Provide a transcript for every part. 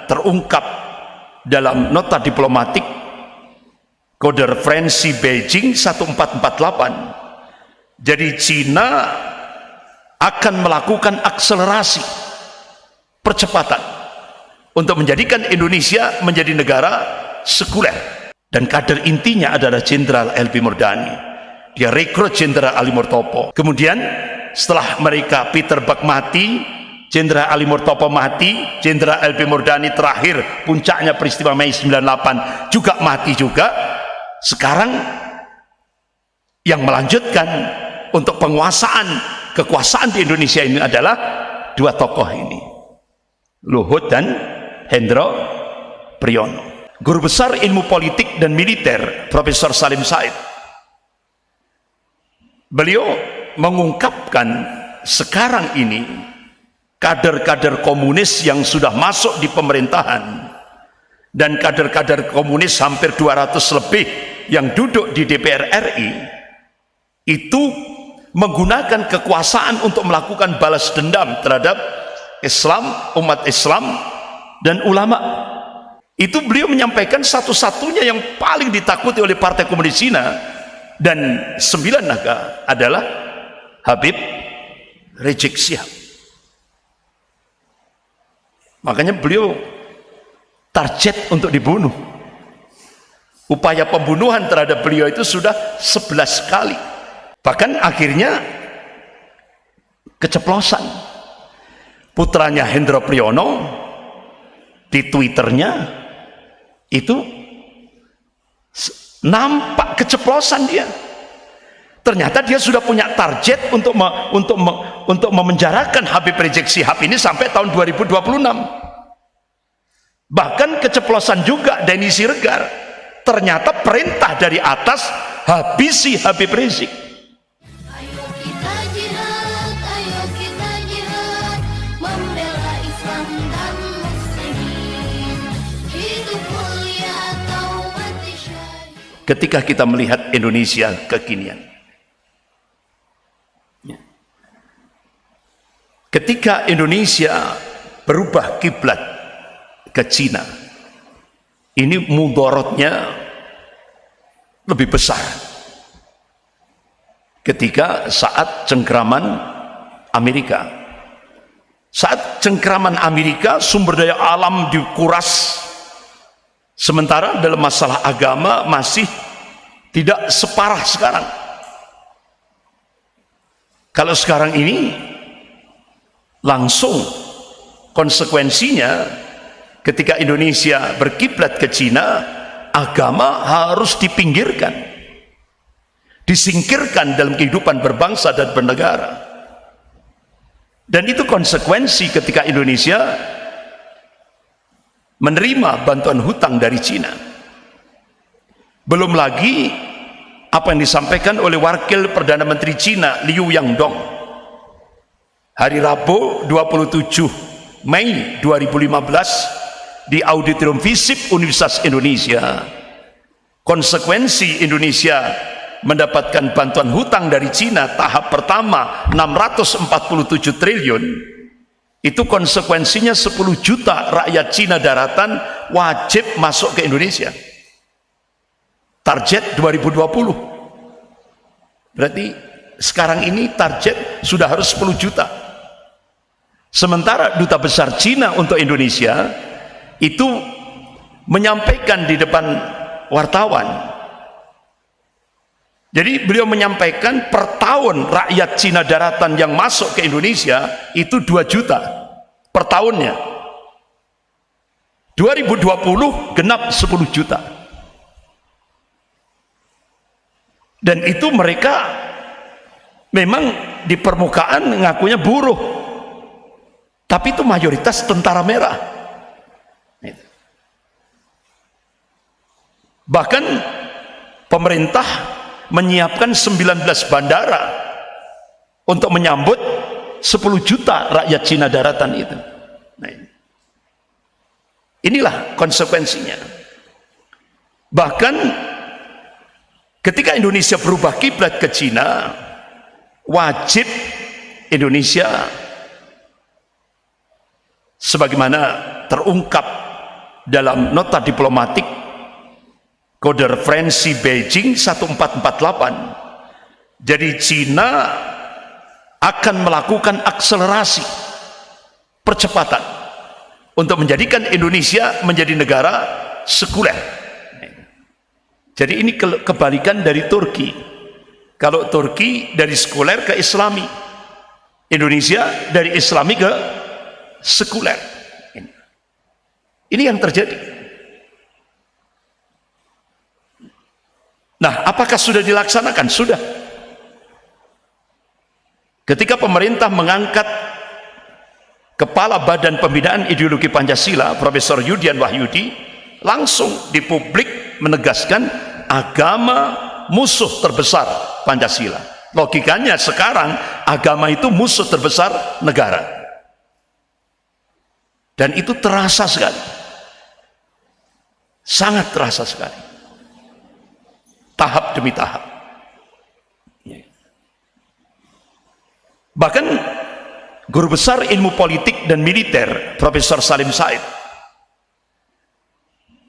terungkap dalam nota diplomatik kode referensi Beijing 1448. Jadi Cina akan melakukan akselerasi percepatan untuk menjadikan Indonesia menjadi negara sekuler, dan kader intinya adalah Jenderal LB Murdani. Dia rekrut Jenderal Ali Murtopo. Kemudian setelah mereka Peter Buck mati, Jenderal Ali Murtopo mati, Jenderal LB Murdani terakhir puncaknya peristiwa Mei 98 juga mati juga. Sekarang yang melanjutkan untuk kekuasaan di Indonesia ini adalah dua tokoh ini, Luhut dan Hendro Priyono. Guru besar ilmu politik dan militer Profesor Salim Said, beliau mengungkapkan sekarang ini kader-kader komunis yang sudah masuk di pemerintahan dan kader-kader komunis hampir 200 lebih yang duduk di DPR RI itu menggunakan kekuasaan untuk melakukan balas dendam terhadap Islam, umat Islam dan ulama. Itu beliau menyampaikan satu-satunya yang paling ditakuti oleh Partai Komunis Cina dan 9 naga adalah Habib Rizik Syihab. Makanya beliau target untuk dibunuh. Upaya pembunuhan terhadap beliau itu sudah 11 kali. Bahkan akhirnya keceplosan. Putranya Hendro Priyono di Twitternya itu nampak keceplosan dia. Ternyata dia sudah punya target untuk memenjarakan Habib Rizik Syihab ini sampai tahun 2026. Bahkan keceplosan juga Denny Siregar. Ternyata perintah dari atas, habisi Habib Rizik. Ayo kita jihad, membela Islam dan muslimin. Hidup mulia taubat syahid. Ketika kita melihat Indonesia kekinian, ketika Indonesia berubah kiblat ke Cina, ini mudorotnya lebih besar. Ketika saat cengkraman Amerika, sumber daya alam dikuras, sementara dalam masalah agama masih tidak separah sekarang. Kalau sekarang ini langsung konsekuensinya ketika Indonesia berkiblat ke Cina, agama harus dipinggirkan, disingkirkan dalam kehidupan berbangsa dan bernegara. Dan itu konsekuensi ketika Indonesia menerima bantuan hutang dari Cina. Belum lagi apa yang disampaikan oleh wakil Perdana Menteri Cina Liu Yangdong hari Rabu 27 Mei 2015 di Auditorium FISIP Universitas Indonesia. Konsekuensi Indonesia mendapatkan bantuan hutang dari Cina tahap pertama 647 triliun, itu konsekuensinya 10 juta rakyat Cina daratan wajib masuk ke Indonesia. Target 2020. Berarti sekarang ini target sudah harus 10 juta. Sementara Duta Besar Cina untuk Indonesia itu menyampaikan di depan wartawan. Jadi beliau menyampaikan per tahun rakyat Cina daratan yang masuk ke Indonesia itu 2 juta per tahunnya. 2020 genap 10 juta. Dan itu mereka memang di permukaan ngakunya buruh, tapi itu mayoritas tentara merah. Bahkan pemerintah menyiapkan 19 bandara untuk menyambut 10 juta rakyat Cina daratan itu. Nah, inilah konsekuensinya. Bahkan ketika Indonesia berubah kiblat ke Cina, wajib Indonesia sebagaimana terungkap dalam nota diplomatik kode referensi Beijing 1448. Jadi Cina akan melakukan akselerasi percepatan untuk menjadikan Indonesia menjadi negara sekuler. Jadi ini kebalikan dari Turki. Kalau Turki dari sekuler ke Islami, Indonesia dari Islami ke sekuler. Ini yang terjadi. Nah, apakah sudah dilaksanakan? Sudah. Ketika pemerintah mengangkat Kepala Badan Pembinaan Ideologi Pancasila, Profesor Yudian Wahyudi, langsung di publik menegaskan agama musuh terbesar Pancasila. Logikanya sekarang agama itu musuh terbesar negara. Dan itu terasa sekali. Sangat terasa sekali. Tahap demi tahap. Bahkan guru besar ilmu politik dan militer Profesor Salim Said,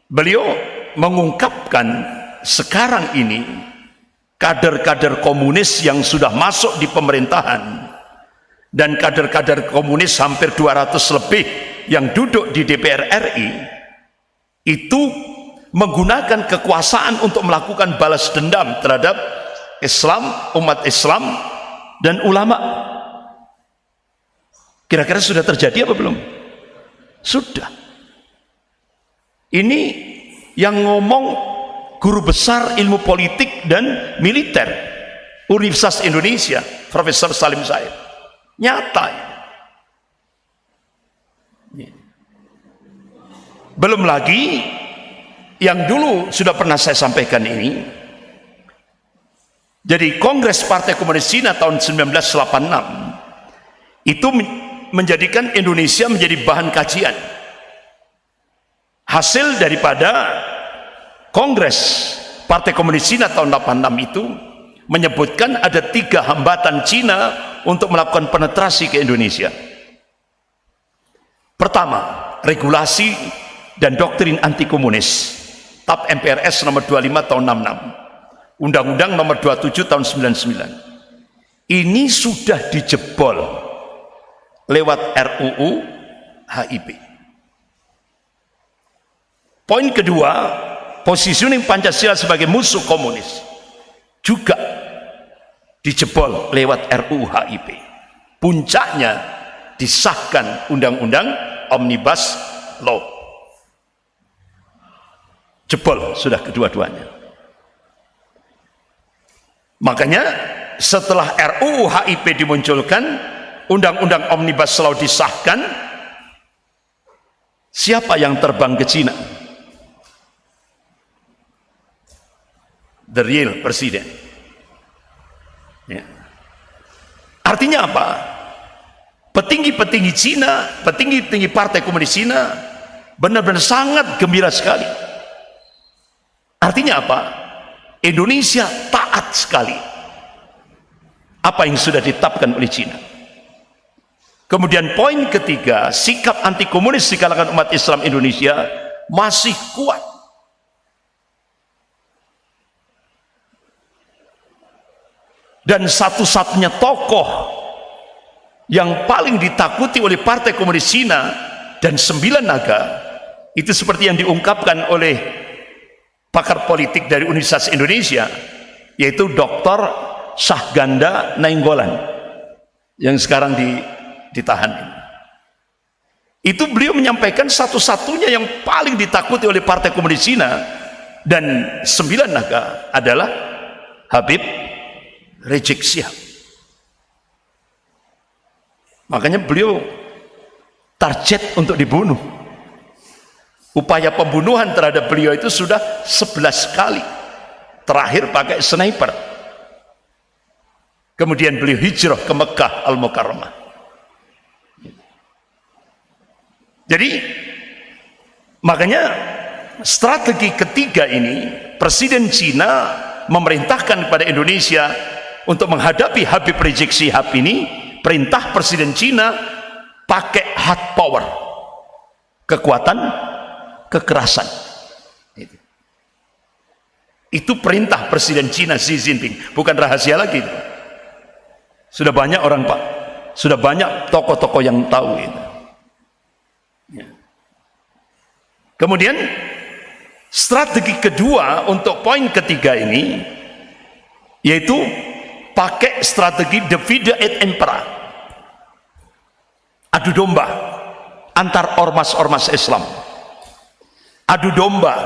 beliau mengungkapkan sekarang ini kader-kader komunis yang sudah masuk di pemerintahan dan kader-kader komunis hampir 200 lebih yang duduk di DPR RI itu menggunakan kekuasaan untuk melakukan balas dendam terhadap Islam, umat Islam dan ulama. Kira-kira sudah terjadi apa belum? Sudah. Ini yang ngomong guru besar ilmu politik dan militer Universitas Indonesia, Profesor Salim Said. Nyata. Belum lagi yang dulu sudah pernah saya sampaikan ini. Jadi Kongres Partai Komunis Cina tahun 1986 itu menjadikan Indonesia menjadi bahan kajian. Hasil daripada Kongres Partai Komunis Cina tahun 86 itu menyebutkan ada 3 hambatan Cina untuk melakukan penetrasi ke Indonesia. Pertama, regulasi dan doktrin anti komunis. TAP MPRS nomor 25 tahun 66. Undang-Undang nomor 27 tahun 99. Ini sudah dijebol lewat RUU HIP. Poin kedua, positioning Pancasila sebagai musuh komunis juga dijebol lewat RUU HIP. Puncaknya disahkan Undang-Undang Omnibus Law. Jebol sudah kedua-duanya. Makanya setelah RUU HIP dimunculkan, Undang-Undang Omnibus Law disahkan, siapa yang terbang ke Cina? The real presiden. Ya. Artinya apa? Petinggi-petinggi Cina, petinggi-petinggi Partai Komunis Cina benar-benar sangat gembira sekali. Artinya apa? Indonesia taat sekali apa yang sudah ditetapkan oleh Cina. Kemudian poin ketiga, sikap anti komunis di kalangan umat Islam Indonesia masih kuat. Dan satu-satunya tokoh yang paling ditakuti oleh Partai Komunis Cina dan 9 naga itu seperti yang diungkapkan oleh pakar politik dari Universitas Indonesia, yaitu Dr. Syahganda Nainggolan yang sekarang ditahan. Itu beliau menyampaikan satu-satunya yang paling ditakuti oleh Partai Komunis Cina dan 9 naga adalah Habib Rizik Syihab. Makanya beliau target untuk dibunuh. Upaya pembunuhan terhadap beliau itu sudah 11 kali. Terakhir pakai sniper. Kemudian beliau hijrah ke Mekah Al-Mukarramah. Jadi makanya strategi ketiga ini, Presiden Cina memerintahkan kepada Indonesia untuk menghadapi Habib Rizik Syihab ini. Perintah Presiden Cina pakai hard power, kekuatan kekerasan. Itu perintah Presiden Cina Xi Jinping, bukan rahasia lagi itu. Sudah banyak orang Pak, sudah banyak tokoh-tokoh yang tahu itu. Ya. Kemudian strategi kedua untuk poin ketiga ini, yaitu pakai strategi divide et impera, adu domba antar ormas-ormas Islam, adu domba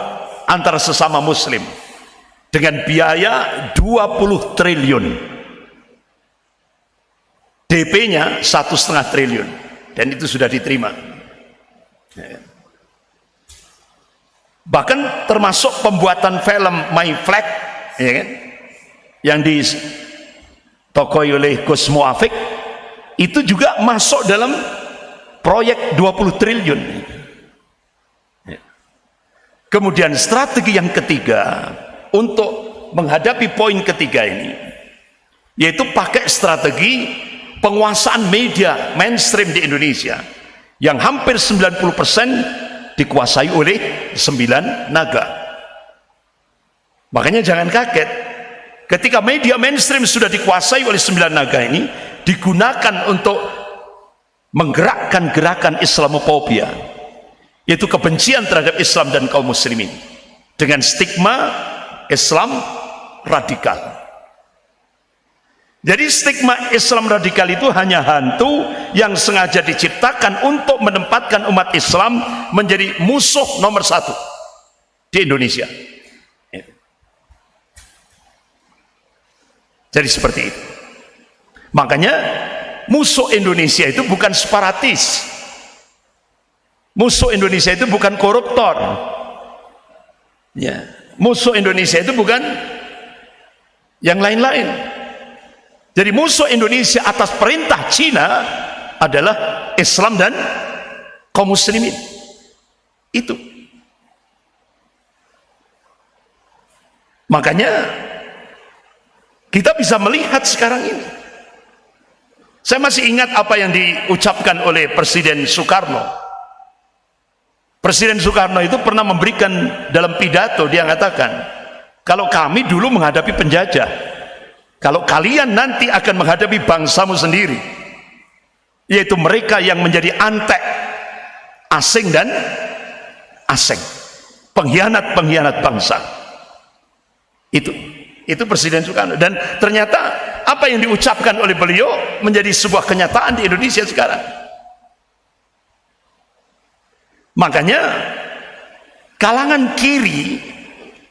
antara sesama Muslim dengan biaya 20 triliun, DP-nya 1,5 triliun, dan itu sudah diterima. Bahkan termasuk pembuatan film My Flag, ya kan, yang ditokoi oleh Gus Muafik, itu juga masuk dalam proyek 20 triliun. Kemudian strategi yang ketiga untuk menghadapi poin ketiga ini, yaitu pakai strategi penguasaan media mainstream di Indonesia yang hampir 90% dikuasai oleh 9 naga. Makanya jangan kaget ketika media mainstream sudah dikuasai oleh 9 naga ini, digunakan untuk menggerakkan gerakan Islamofobia, yaitu kebencian terhadap Islam dan kaum muslimin dengan stigma Islam radikal. Jadi stigma Islam radikal itu hanya hantu yang sengaja diciptakan untuk menempatkan umat Islam menjadi musuh nomor 1 di Indonesia. Jadi seperti itu. Makanya musuh Indonesia itu bukan separatis, musuh Indonesia itu bukan koruptor, ya, musuh Indonesia itu bukan yang lain-lain. Jadi musuh Indonesia atas perintah Cina adalah Islam dan kaum muslimin. Itu. Makanya kita bisa melihat sekarang ini. Saya masih ingat apa yang diucapkan oleh Presiden Soekarno. Presiden Soekarno itu pernah memberikan dalam pidato, dia mengatakan, kalau kami dulu menghadapi penjajah, kalau kalian nanti akan menghadapi bangsamu sendiri, yaitu mereka yang menjadi antek, asing dan asing, pengkhianat-pengkhianat bangsa. Itu Presiden Soekarno. Dan ternyata apa yang diucapkan oleh beliau menjadi sebuah kenyataan di Indonesia sekarang. Makanya kalangan kiri,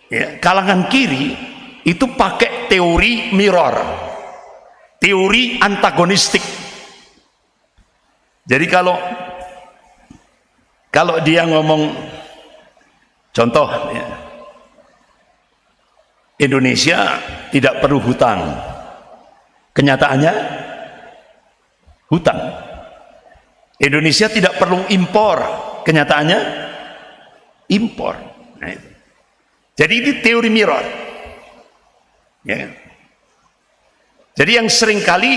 ya, kalangan kiri itu pakai teori mirror, teori antagonistik. Jadi kalau dia ngomong, contoh, ya, Indonesia tidak perlu hutang, kenyataannya hutang. Indonesia tidak perlu impor, kenyataannya impor. Nah, itu. Jadi ini teori mirror, ya. Jadi yang seringkali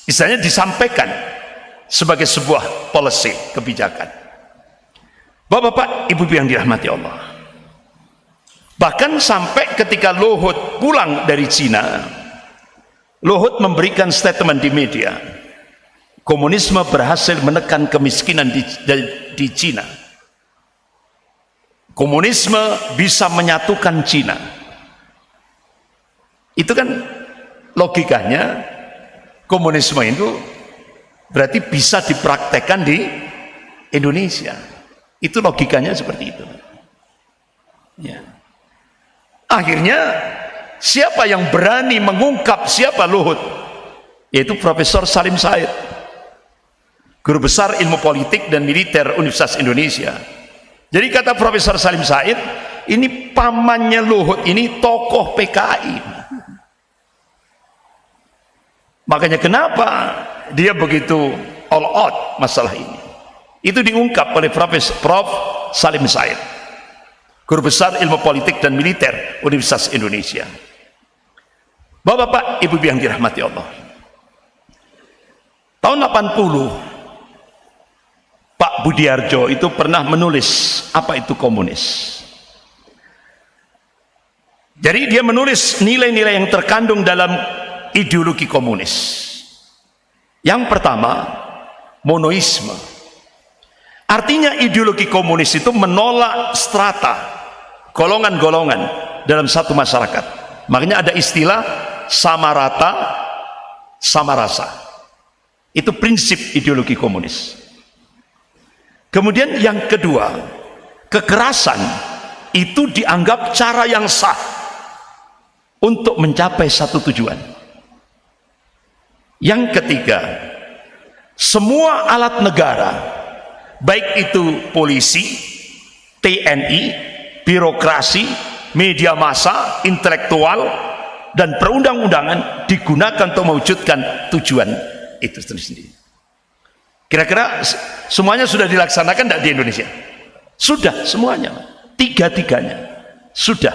istilahnya disampaikan sebagai sebuah policy, kebijakan. Bapak-bapak, ibu-ibu yang dirahmati Allah, bahkan sampai ketika Luhut pulang dari Cina, Luhut memberikan statement di media, komunisme berhasil menekan kemiskinan di Cina. Komunisme bisa menyatukan Cina. Itu kan logikanya, komunisme itu berarti bisa dipraktekkan di Indonesia. Itu logikanya seperti itu. Ya. Akhirnya siapa yang berani mengungkap siapa Luhut? Yaitu Profesor Salim Said, guru besar ilmu politik dan militer Universitas Indonesia. Jadi kata Profesor Salim Said, ini pamannya Luhut, ini tokoh PKI. Makanya kenapa dia begitu all out masalah ini? Itu diungkap oleh Prof. Salim Said, guru besar ilmu politik dan militer Universitas Indonesia. Bapak-bapak, ibu-ibu yang dirahmati Allah, tahun 80 Pak Budiarjo itu pernah menulis apa itu komunis. Jadi dia menulis nilai-nilai yang terkandung dalam ideologi komunis. Yang pertama, monoisme. Artinya ideologi komunis itu menolak strata, golongan-golongan dalam satu masyarakat. Makanya ada istilah sama rata, sama rasa. Itu prinsip ideologi komunis. Kemudian yang kedua, kekerasan itu dianggap cara yang sah untuk mencapai satu tujuan. Yang ketiga, semua alat negara, baik itu polisi, TNI, birokrasi, media massa, intelektual, dan perundang-undangan digunakan untuk mewujudkan tujuan itu sendiri. Kira-kira semuanya sudah dilaksanakan tidak di Indonesia? Sudah semuanya, tiga-tiganya sudah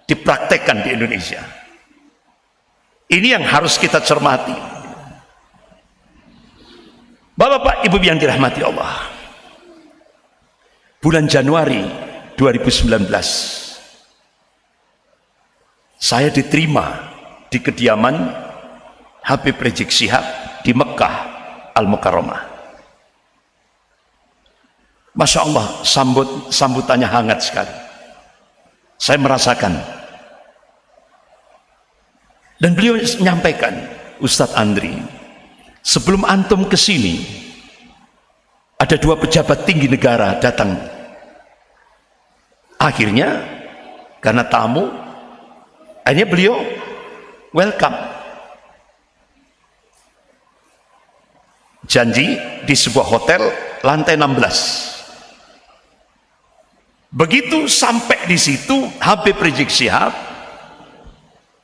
dipraktekkan di Indonesia. Ini yang harus kita cermati. Bapak-bapak, ibu yang dirahmati Allah, bulan Januari 2019 saya diterima di kediaman Habib Rizik Syihab di Mekah Al-Mukarramah. Masya Allah, sambutannya hangat sekali. Saya merasakan. Dan beliau menyampaikan, Ustadz Andri, sebelum antum ke sini, ada dua pejabat tinggi negara datang. Akhirnya, karena tamu, akhirnya beliau welcome. Janji di sebuah hotel lantai 16. Begitu sampai di situ, Habib Rizik Syihab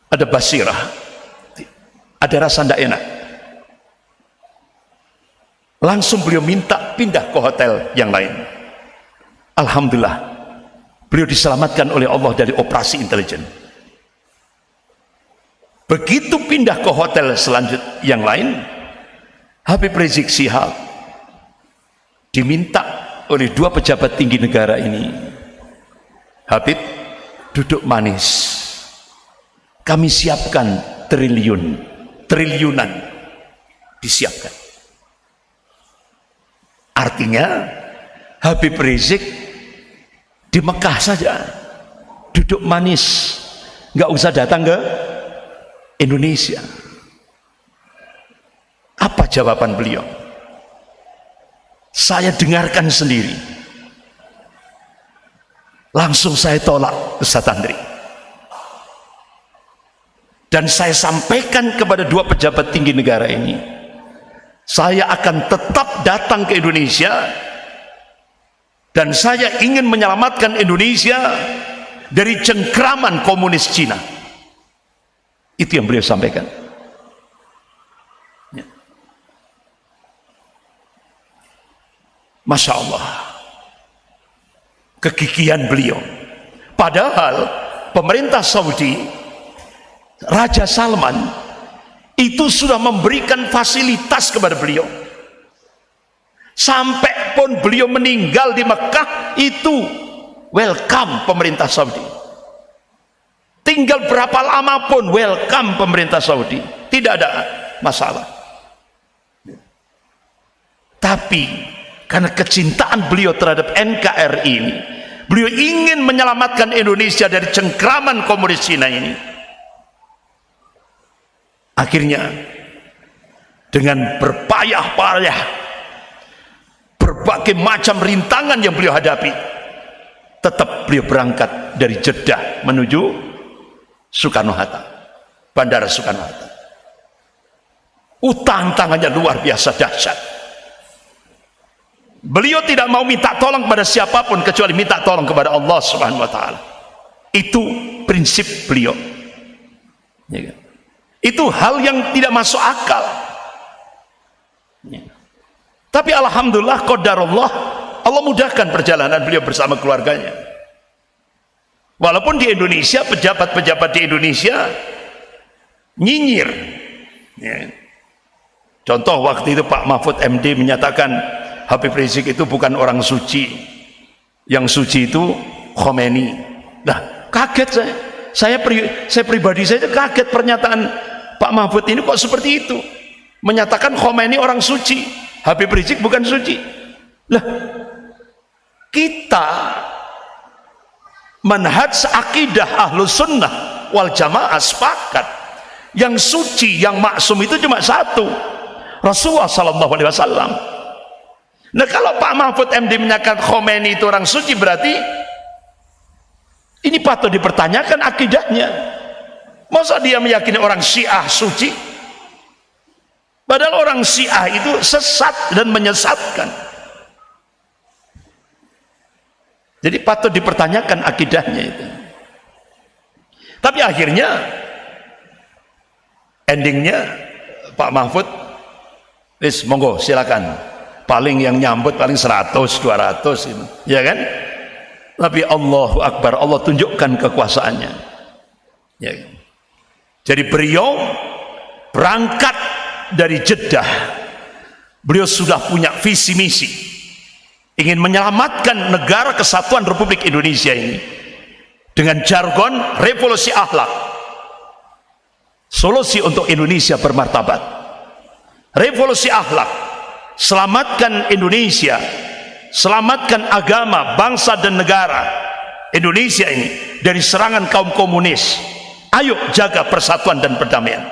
ada basirah, ada rasa tidak enak. Langsung beliau minta pindah ke hotel yang lain. Alhamdulillah, beliau diselamatkan oleh Allah dari operasi intelijen. Begitu pindah ke hotel selanjutnya yang lain, Habib Rizik Syihab diminta oleh dua pejabat tinggi negara ini, Habib, duduk manis. Kami siapkan triliunan disiapkan. Artinya Habib Rizik di Mekah saja duduk manis, nggak usah datang ke Indonesia. Apa jawaban beliau? Saya dengarkan sendiri. Langsung saya tolak, Ustadz Andri. Dan saya sampaikan kepada dua pejabat tinggi negara ini, saya akan tetap datang ke Indonesia dan saya ingin menyelamatkan Indonesia dari cengkraman komunis Cina. Itu yang beliau sampaikan. Ya. Masya Allah, kegigihan beliau. Padahal pemerintah Saudi, Raja Salman itu sudah memberikan fasilitas kepada beliau. Sampai pun beliau meninggal di Mekah, itu welcome pemerintah Saudi. Tinggal berapa lama pun welcome pemerintah Saudi, tidak ada masalah. Tapi karena kecintaan beliau terhadap NKRI ini, beliau ingin menyelamatkan Indonesia dari cengkraman komunis Cina ini. Akhirnya dengan berpayah-payah, berbagai macam rintangan yang beliau hadapi, tetap beliau berangkat dari Jeddah menuju Soekarno-Hatta, Bandara Soekarno-Hatta. Tantangannya luar biasa dahsyat. Beliau tidak mau minta tolong kepada siapapun kecuali minta tolong kepada Allah Subhanahu wa taala. Itu prinsip beliau. Ya kan? Itu hal yang tidak masuk akal. Ya. Tapi alhamdulillah, qadarullah, Allah mudahkan perjalanan beliau bersama keluarganya. Walaupun di Indonesia, pejabat-pejabat di Indonesia nyinyir. Ya. Contoh waktu itu Pak Mahfud MD menyatakan Habib Rizik itu bukan orang suci, yang suci itu Khomeini. Nah, kaget saya pribadi saya kaget pernyataan Pak Mahfud ini kok seperti itu, menyatakan Khomeini orang suci, Habib Rizik bukan suci. Lah, kita manhaj akidah Ahlus Sunnah wal Jamaah sepakat yang suci, yang maksum itu cuma satu, Rasulullah sallallahu alaihi wasallam. Nah, kalau Pak Mahfud MD menyatakan Khomeini itu orang suci, berarti ini patut dipertanyakan akidahnya. Masa dia meyakini orang Syiah suci? Padahal orang Syiah itu sesat dan menyesatkan. Jadi patut dipertanyakan akidahnya itu. Tapi akhirnya endingnya Pak Mahfud, wis monggo silakan. Paling yang nyambut paling 100 200 itu, ya kan? Tapi Allahu Akbar, Allah tunjukkan kekuasaannya. Ya kan? Jadi beliau berangkat dari Jeddah, beliau sudah punya visi misi, ingin menyelamatkan negara kesatuan Republik Indonesia ini dengan jargon revolusi akhlak, solusi untuk Indonesia bermartabat. Revolusi akhlak, selamatkan Indonesia, selamatkan agama, bangsa dan negara Indonesia ini dari serangan kaum komunis. Ayo jaga persatuan dan perdamaian.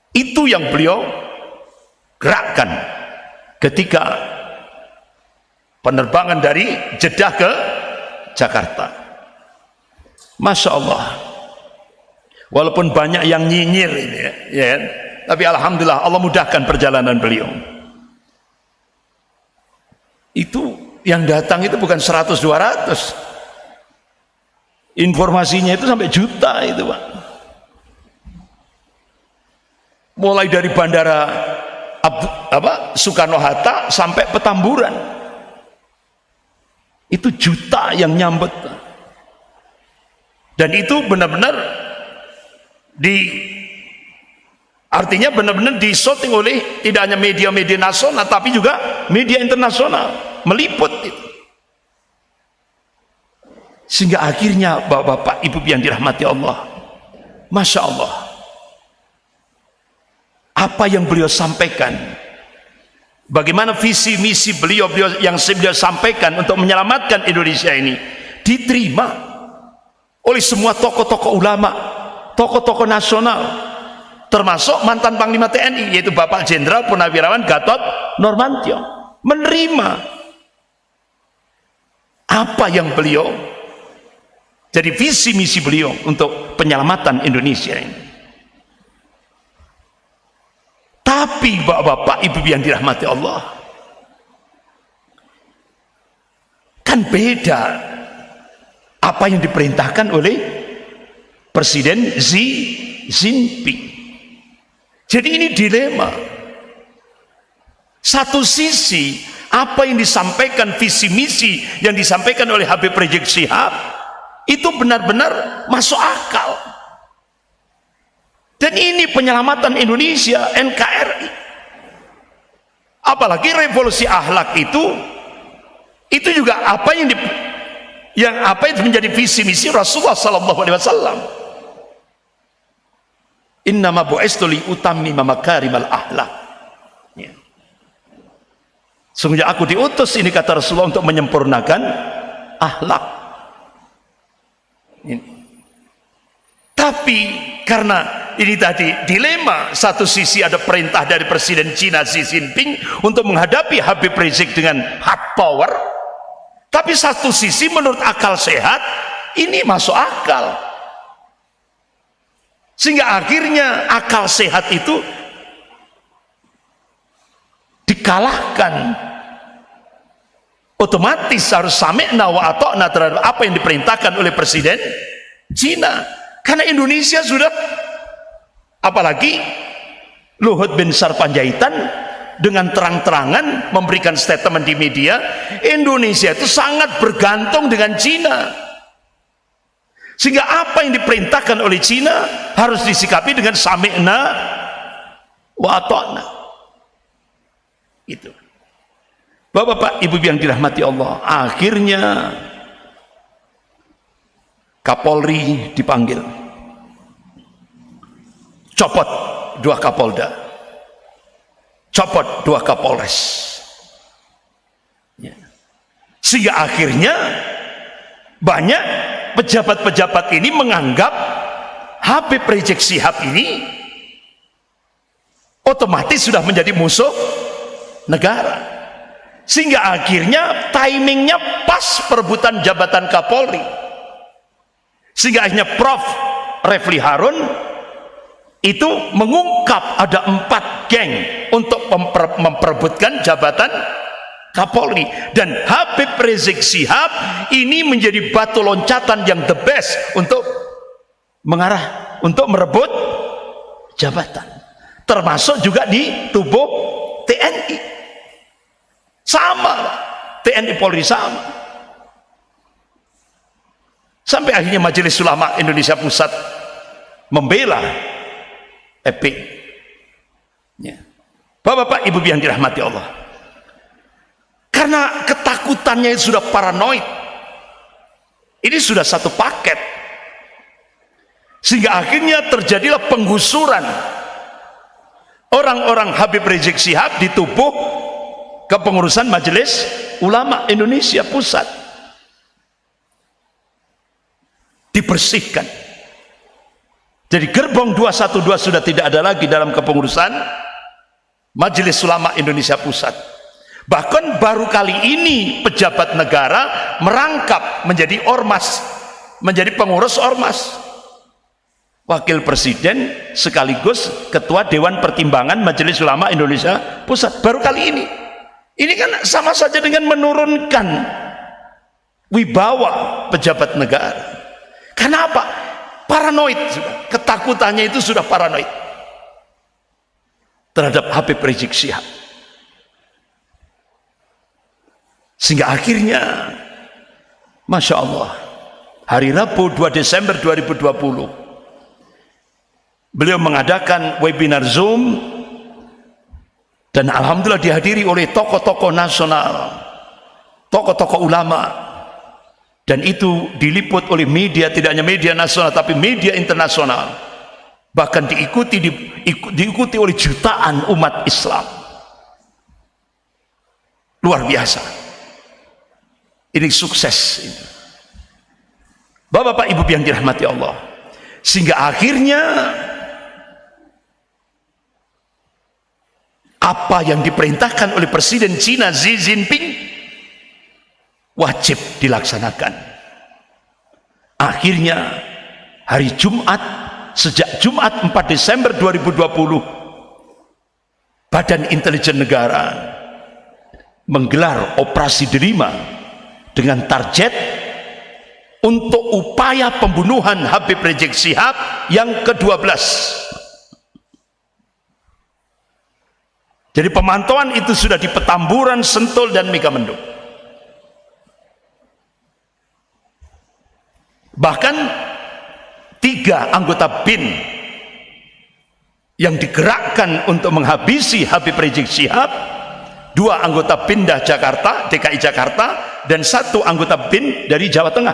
Itu yang beliau gerakkan ketika penerbangan dari Jeddah ke Jakarta. Masya Allah, walaupun banyak yang nyinyir ini ya, tapi alhamdulillah Allah mudahkan perjalanan beliau. Itu yang datang itu bukan 100 200, informasinya itu sampai juta itu Pak. Mulai dari bandara Soekarno-Hatta sampai Petamburan, itu juta yang nyambut. Dan itu benar-benar artinya benar-benar disorting oleh tidak hanya media-media nasional tapi juga media internasional, meliput itu. Sehingga akhirnya bapak-bapak, ibu yang dirahmati Allah, Masya Allah, apa yang beliau sampaikan, bagaimana visi misi beliau yang beliau sampaikan untuk menyelamatkan Indonesia ini diterima oleh semua tokoh-tokoh ulama, tokoh-tokoh nasional, termasuk mantan Panglima TNI yaitu Bapak Jenderal Purnawirawan Gatot Nurmantio, menerima apa yang beliau jadi visi misi beliau untuk penyelamatan Indonesia ini. Tapi bapak-bapak, ibu yang dirahmati Allah, kan beda apa yang diperintahkan oleh Presiden Xi Jinping. Jadi ini dilema. Satu sisi apa yang disampaikan, visi misi yang disampaikan oleh Habib Rizik Syihab itu benar-benar masuk akal. Dan ini penyelamatan Indonesia, NKRI. Apalagi revolusi akhlak itu juga apa yang menjadi visi misi Rasulullah sallallahu alaihi wasallam. Innama bu'istu li utammima makarimal akhlak. Ya. Sungguhnya aku diutus, ini kata Rasulullah, untuk menyempurnakan akhlak. Tapi karena ini tadi dilema, satu sisi ada perintah dari Presiden Cina Xi Jinping untuk menghadapi Habib Rizik dengan hard power, tapi satu sisi menurut akal sehat ini masuk akal, sehingga akhirnya akal sehat itu dikalahkan. Otomatis harus sami'na wa ata'na terhadap apa yang diperintahkan oleh Presiden Cina, karena Indonesia sudah, apalagi Luhut bin Sarpanjaitan dengan terang-terangan memberikan statement di media, Indonesia itu sangat bergantung dengan Cina, sehingga apa yang diperintahkan oleh Cina harus disikapi dengan sami'na wa ata'na. Itu. Bapak-bapak, ibu yang dirahmati Allah, akhirnya Kapolri dipanggil, copot 2 Kapolda, copot 2 Kapolres, sehingga akhirnya banyak pejabat-pejabat ini menganggap Habib Rizik Syihab ini otomatis sudah menjadi musuh negara, sehingga akhirnya timingnya pas perebutan jabatan Kapolri, sehingga akhirnya Prof. Refli Harun itu mengungkap ada 4 geng untuk memperebutkan jabatan Kapolri, dan Habib Rizik Syihab ini menjadi batu loncatan yang the best untuk merebut jabatan, termasuk juga di tubuh TNI. Sama, TNI Polri sama. Sampai akhirnya Majelis Ulama Indonesia Pusat membela FPI. Bapak-bapak, ibu yang dirahmati Allah, karena ketakutannya sudah paranoid, ini sudah satu paket, sehingga akhirnya terjadilah penggusuran orang-orang Habib Rizik Syihab di tubuh kepengurusan Majelis Ulama Indonesia Pusat, dibersihkan. Jadi gerbong 212 sudah tidak ada lagi dalam kepengurusan Majelis Ulama Indonesia Pusat. Bahkan baru kali ini pejabat negara merangkap menjadi ormas, menjadi pengurus ormas, wakil presiden sekaligus ketua Dewan Pertimbangan Majelis Ulama Indonesia Pusat. Baru kali ini kan sama saja dengan menurunkan wibawa pejabat negara. Kenapa? Paranoid, ketakutannya itu sudah paranoid terhadap Habib Rizik Syihab, sehingga akhirnya Masya Allah, hari Rabu 2 Desember 2020 beliau mengadakan webinar Zoom, dan alhamdulillah dihadiri oleh tokoh-tokoh nasional, tokoh-tokoh ulama, dan itu diliput oleh media, tidak hanya media nasional tapi media internasional, bahkan diikuti oleh jutaan umat Islam. Luar biasa, ini sukses ini. Bapak-bapak, ibu yang dirahmati Allah, sehingga akhirnya apa yang diperintahkan oleh Presiden Cina Xi Jinping wajib dilaksanakan. Akhirnya hari Jumat, sejak Jumat 4 Desember 2020, Badan Intelijen Negara menggelar operasi Derima dengan target untuk upaya pembunuhan Habib Rizik Syihab yang ke-12. Jadi pemantauan itu sudah di Petamburan, Sentul, dan Megamendung. Bahkan 3 anggota BIN yang digerakkan untuk menghabisi Habib Rizik Syihab, 2 anggota BIN Jakarta, DKI Jakarta, dan 1 anggota BIN dari Jawa Tengah.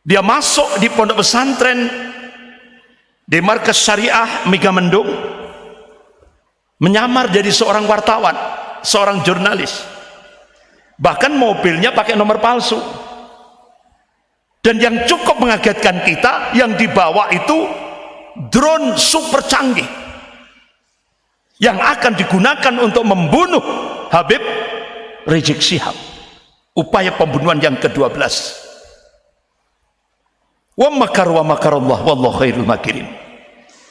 Dia masuk di pondok pesantren di Markas Syariah Megamendung, menyamar jadi seorang wartawan, seorang jurnalis. Bahkan mobilnya pakai nomor palsu. Dan yang cukup mengagetkan kita, yang dibawa itu drone super canggih yang akan digunakan untuk membunuh Habib Rizik Syihab. Upaya pembunuhan yang ke-12. Wa makarallah wallahu khairul makirin.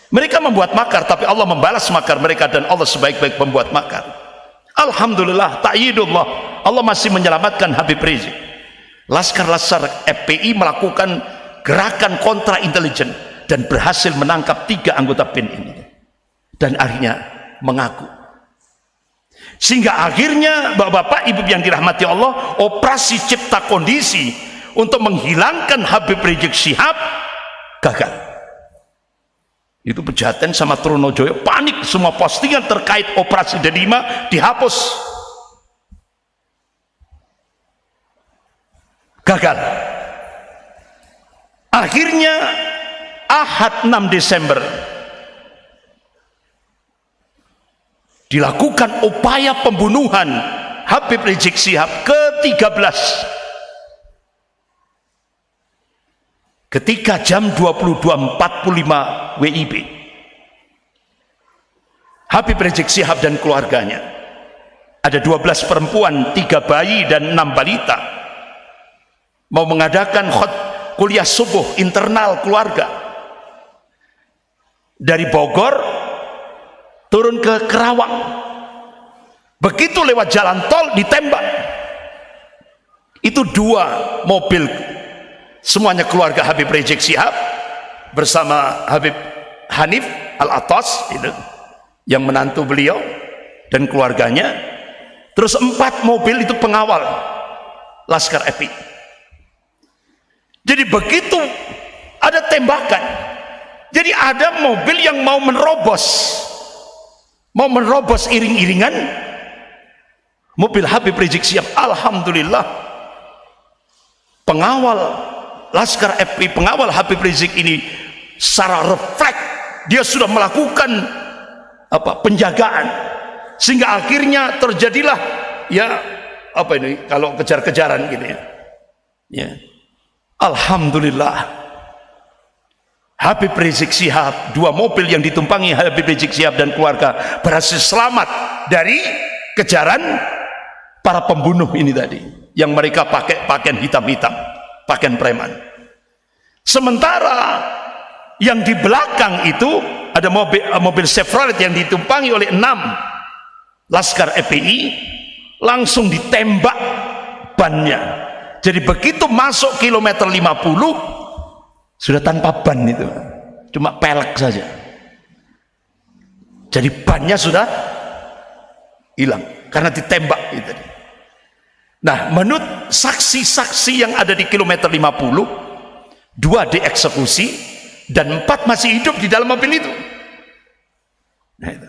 Mereka membuat makar, tapi Allah membalas makar mereka, dan Allah sebaik-baik pembuat makar. Alhamdulillah, ta'yidullah, Allah masih menyelamatkan Habib Rizik. Laskar-laskar FPI melakukan gerakan kontra intelijen dan berhasil menangkap 3 anggota BIN ini, dan akhirnya mengaku. Sehingga akhirnya bapak-bapak, ibu yang dirahmati Allah, operasi cipta kondisi untuk menghilangkan Habib Rizik Syihab gagal. Itu Pejaten sama Trunojoyo panik, semua postingan terkait operasi Delima dihapus. Gagal. Akhirnya Ahad 6 Desember dilakukan upaya pembunuhan Habib Rizik Syihab ke-13 ketika jam 22.45 WIB. Habib Rizik Syihab dan keluarganya, ada 12 perempuan, 3 bayi dan 6 balita, mau mengadakan kuliah subuh internal keluarga. Dari Bogor turun ke Kerawang, begitu lewat jalan tol ditembak. Itu 2 mobil, semuanya keluarga Habib Rizik Syihab bersama Habib Hanif Al-Atas itu, yang menantu beliau dan keluarganya. Terus 4 mobil itu pengawal Laskar FPI. Jadi begitu ada tembakan, jadi ada mobil yang mau menerobos iring-iringan mobil Habib Rizik Syihab. Alhamdulillah, pengawal Laskar FPI, pengawal Habib Rizik ini secara refleks dia sudah melakukan penjagaan, sehingga akhirnya terjadilah kalau kejar-kejaran gitu ya. Alhamdulillah, Habib Rizik Syihab, 2 mobil yang ditumpangi Habib Rizik Syihab dan keluarga berhasil selamat dari kejaran para pembunuh ini tadi, yang mereka pakai pakaian hitam-hitam, pakaian preman. Sementara yang di belakang itu ada mobil Chevrolet yang ditumpangi oleh 6 Laskar FPI, langsung ditembak bannya. Jadi begitu masuk kilometer 50 sudah tanpa ban, itu cuma pelek saja, jadi bannya sudah hilang karena ditembak itu. Nah, menurut saksi-saksi yang ada di kilometer 50, 2 dieksekusi dan 4 masih hidup di dalam mobil itu. Nah,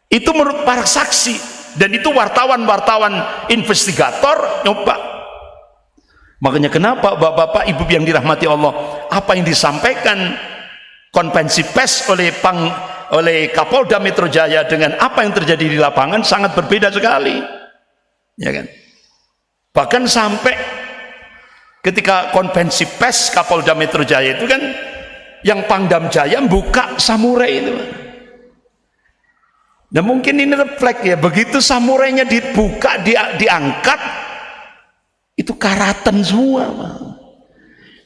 itu menurut para saksi, dan itu wartawan-wartawan investigator nyoba. Makanya kenapa bapak-bapak ibu yang dirahmati Allah, apa yang disampaikan konvensi pers oleh Kapolda Metro Jaya dengan apa yang terjadi di lapangan sangat berbeda sekali, ya kan? Bahkan sampai ketika konvensi pers Kapolda Metro Jaya itu kan, yang Pangdam Jaya buka samurai itu. Nah, mungkin ini refleks ya, begitu samurainya dibuka, diangkat, itu karatan semua.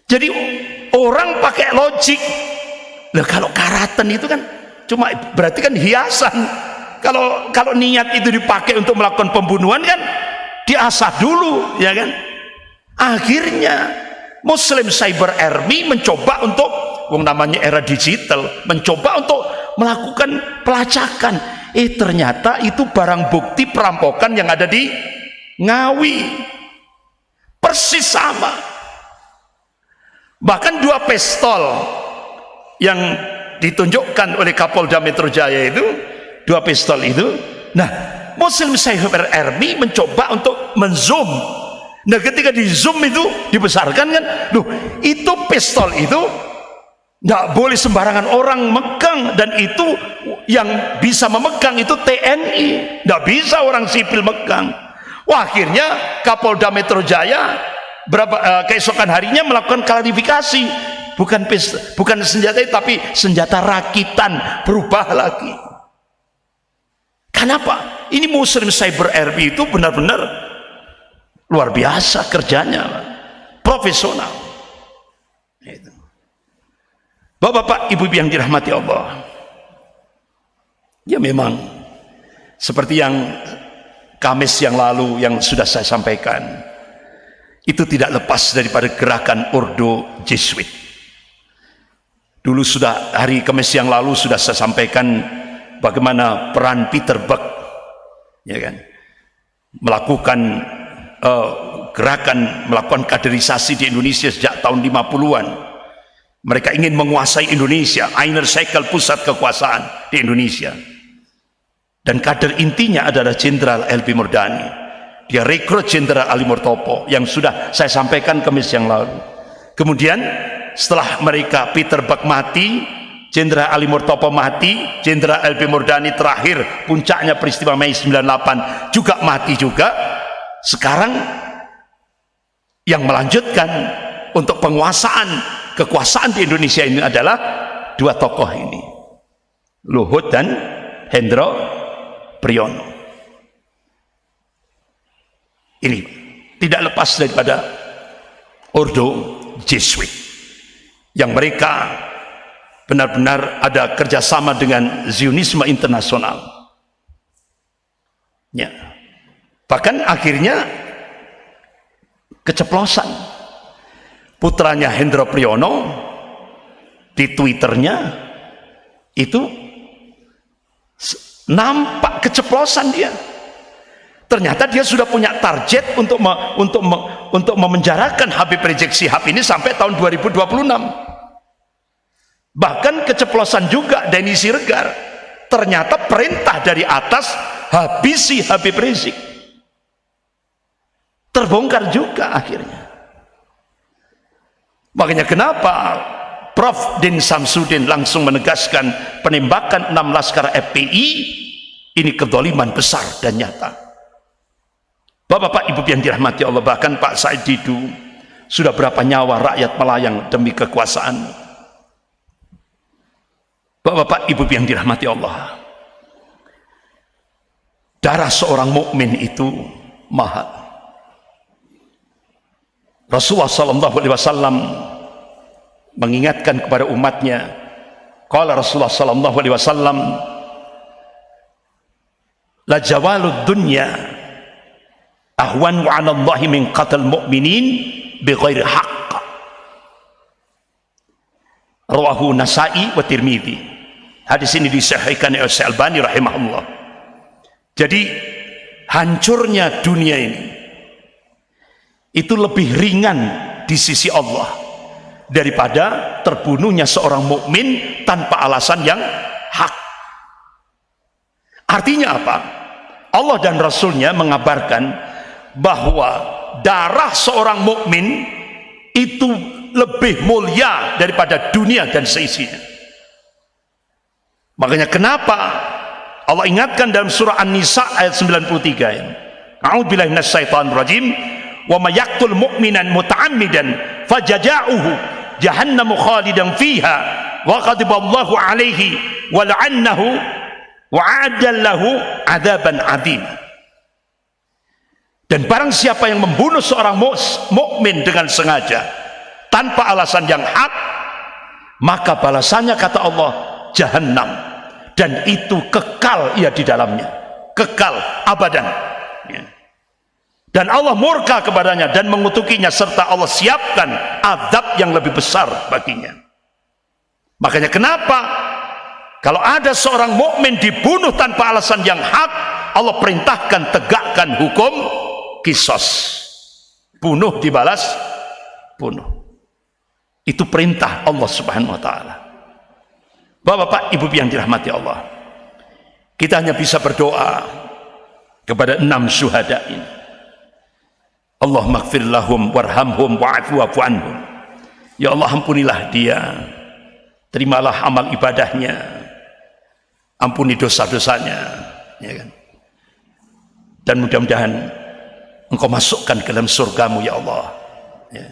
Jadi orang pakai logik, lah kalau karatan itu kan cuma berarti kan hiasan. Kalau niat itu dipakai untuk melakukan pembunuhan kan diasah dulu, ya kan? Akhirnya Muslim Cyber Army mencoba untuk, namanya era digital, mencoba untuk melakukan pelacakan. Ternyata itu barang bukti perampokan yang ada di Ngawi, persis sama. Bahkan 2 pistol yang ditunjukkan oleh Kapolda Metro Jaya itu, 2 pistol itu, nah Muslim Cyber Army mencoba untuk menzoom. Nah, ketika di zoom itu dibesarkan kan, itu pistol itu nggak boleh sembarangan orang megang, dan itu yang bisa memegang itu TNI, nggak bisa orang sipil megang. Wah, akhirnya Kapolda Metro Jaya keesokan harinya melakukan klarifikasi, bukan senjata itu, tapi senjata rakitan, berubah lagi. Kenapa? Ini Muslim Cyber Army itu benar-benar luar biasa kerjanya, profesional. Bapak-bapak, ibu-ibu yang dirahmati Allah, ya memang seperti yang Kamis yang lalu yang sudah saya sampaikan, itu tidak lepas daripada gerakan Ordo Jesuit. Dulu sudah, hari Kamis yang lalu sudah saya sampaikan bagaimana peran Peter Buck, ya kan, melakukan gerakan, melakukan kaderisasi di Indonesia sejak tahun 50-an. Mereka ingin menguasai Indonesia, inner circle, pusat kekuasaan di Indonesia. Dan kader intinya adalah Jenderal LB Murdani. Dia rekrut Jenderal Ali Murtopo yang sudah saya sampaikan Kamis yang lalu. Kemudian setelah mereka Peter Buck mati, Jenderal Ali Murtopo mati, Jenderal LB Murdani terakhir puncaknya peristiwa Mei 98 juga mati juga. Sekarang yang melanjutkan untuk penguasaan kekuasaan di Indonesia ini adalah dua tokoh ini, Luhut dan Hendro Priyono. Ini tidak lepas daripada Ordo Jesuit yang mereka benar-benar ada kerjasama dengan Zionisme internasional. Ya. Bahkan akhirnya keceplosan. Putranya Hendro Priyono di Twitternya itu nampak keceplosan dia. Ternyata dia sudah punya target untuk memenjarakan Habib Rizik Syihab ini sampai tahun 2026. Bahkan keceplosan juga Denny Siregar. Ternyata perintah dari atas, habisi Habib Rizik. Terbongkar juga akhirnya. Makanya kenapa Prof. Din Samsudin langsung menegaskan penembakan 6 laskar FPI ini kedoliman besar dan nyata. Bapak-bapak, ibu yang dirahmati Allah, bahkan Pak Said Didu, sudah berapa nyawa rakyat melayang demi kekuasaan. Bapak-bapak, ibu yang dirahmati Allah, darah seorang mukmin itu mahal. Rasulullah SAW mengingatkan kepada umatnya, qala Rasulullah SAW, la jawalud dunya ahwan wa 'ala Allahi min qatl mu'minin bighairi haqq. Rawahu Nasa'i wa Tirmidzi. Hadis ini disahihkan oleh Syekh Albani rahimahullah. Jadi hancurnya dunia ini itu lebih ringan di sisi Allah daripada terbunuhnya seorang mukmin tanpa alasan yang hak. Artinya apa? Allah dan Rasulnya mengabarkan bahwa darah seorang mukmin itu lebih mulia daripada dunia dan seisinya. Makanya kenapa Allah ingatkan dalam surah An-Nisa ayat 93 ini, a'udzubillahi minasyaitonir rajim, wa may yaqtul mu'minan muta'ammidan fajaza'uhu jahannamu khalidan fiha wa ghadiballahu 'alaihi wa la'annahu wa 'adda lahu 'adzaban 'adzima. Dan barang siapa yang membunuh seorang mukmin dengan sengaja tanpa alasan yang hak, maka balasannya kata Allah jahannam, dan itu kekal ia di dalamnya, kekal abadan. Dan Allah murka kepadanya dan mengutukinya, serta Allah siapkan azab yang lebih besar baginya. Makanya kenapa kalau ada seorang mukmin dibunuh tanpa alasan yang hak, Allah perintahkan tegakkan hukum qisas, bunuh dibalas bunuh. Itu perintah Allah Subhanahu wa taala. Bapak-bapak, ibu yang dirahmati Allah, kita hanya bisa berdoa kepada 6 syuhada ini. Allahumma ighfir lahum warhamhum wa'fu anhum. Ya Allah, ampunilah dia, terimalah amal ibadahnya, ampuni dosa-dosanya, ya kan? Dan mudah-mudahan Engkau masukkan ke dalam surgamu, ya Allah, ya.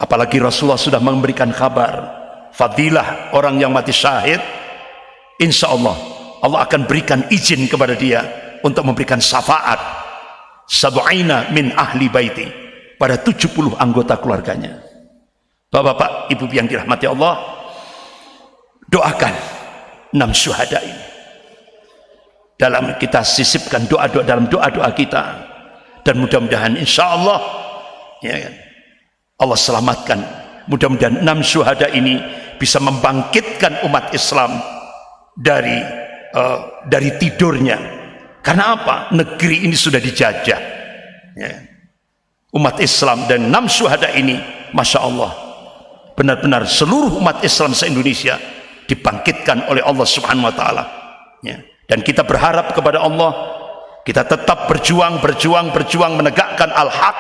Apalagi Rasulullah sudah memberikan kabar fadilah orang yang mati syahid, insya Allah Allah akan berikan izin kepada dia untuk memberikan syafaat sab'ina min ahli baiti, pada 70 anggota keluarganya. Bapak-bapak, ibu yang dirahmati Allah, doakan 6 syuhada ini. Dalam kita sisipkan doa-doa dalam doa-doa kita, dan mudah-mudahan insya Allah, ya kan, Allah selamatkan. Mudah-mudahan 6 syuhada ini bisa membangkitkan umat Islam dari tidurnya. Karena apa? Negeri ini sudah dijajah, ya. Umat Islam dan 6 syuhada ini, masya Allah, benar-benar seluruh umat Islam se-Indonesia dibangkitkan oleh Allah Subhanahu wa taala. Ya. Dan kita berharap kepada Allah, kita tetap berjuang menegakkan al-haq.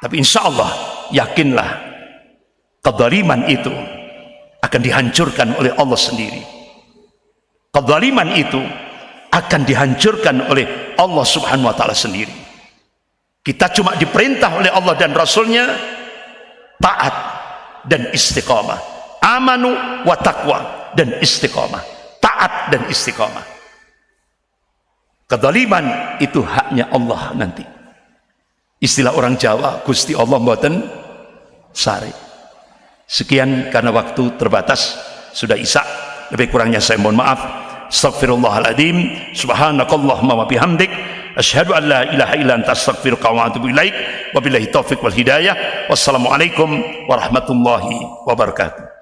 Tapi insya Allah, yakinlah kezaliman itu akan dihancurkan oleh Allah sendiri. Kezaliman itu akan dihancurkan oleh Allah Subhanahu wa taala sendiri. Kita cuma diperintah oleh Allah dan Rasulnya taat dan istiqamah, amanu wa taqwa dan istiqamah, taat dan istiqamah. Kezaliman itu haknya Allah nanti. Istilah orang Jawa, Gusti Allah mboten sare. Sekian karena waktu terbatas, sudah isya, lebih kurangnya saya mohon maaf. Astaghfirullahaladzim, subhanakallahumma wa bihamdik, asyhadu an la ilaha illa anta astaghfiruka wa atubu ilaik. Wabillahi taufiq wal hidayah. Wassalamualaikum warahmatullahi wabarakatuh.